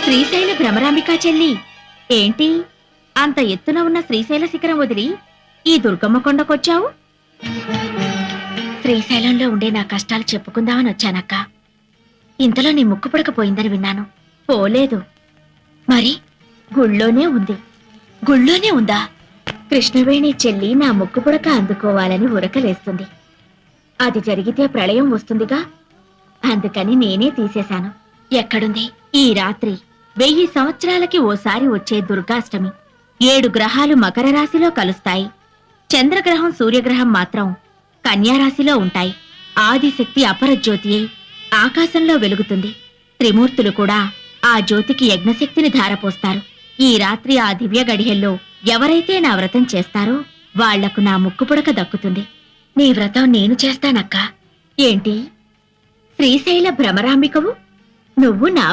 శ్రీశైల భ్రమరాంబికా చెల్లి, ఏంటి అంత ఎత్తున ఉన్న శ్రీశైల శిఖరం వదిలి ఈ దుర్గమ్మ కొండకొచ్చావు? శ్రీశైలంలో ఉండే నా కష్టాలు చెప్పుకుందామని వచ్చానక్క. ఇంతలో నీ ముక్కు పుడకపోయిందని విన్నాను. పోలేదు. మరి గుళ్ళోనే ఉంది. గుళ్ళోనే ఉందా? కృష్ణవేణి చెల్లి నా ముక్కు పుడక అందుకోవాలని ఉరకలేస్తుంది. అది జరిగితే ప్రళయం వస్తుందిగా, అందుకని నేనే తీసేశాను. ఎక్కడుంది? ఈ రాత్రి 1000 సంవత్సరాలకి ఓసారి వచ్చే దుర్గాష్టమి. 7 గ్రహాలు మకర రాశిలో కలుస్తాయి. చంద్రగ్రహం సూర్యగ్రహం మాత్రం కన్యారాశిలో ఉంటాయి. ఆదిశక్తి అపరజ్యోతి అయి ఆకాశంలో వెలుగుతుంది. త్రిమూర్తులు కూడా ఆ జ్యోతికి యజ్ఞశక్తిని ధారపోస్తారు. ఈ రాత్రి ఆ దివ్య గడియల్లో ఎవరైతే నా వ్రతం చేస్తారో వాళ్లకు నా ముక్కుపుడక దక్కుతుంది. నీ వ్రతం నేను చేస్తానక్కా. ఏంటి శ్రీశైల భ్రమరాంబికవు? నువ్వు నా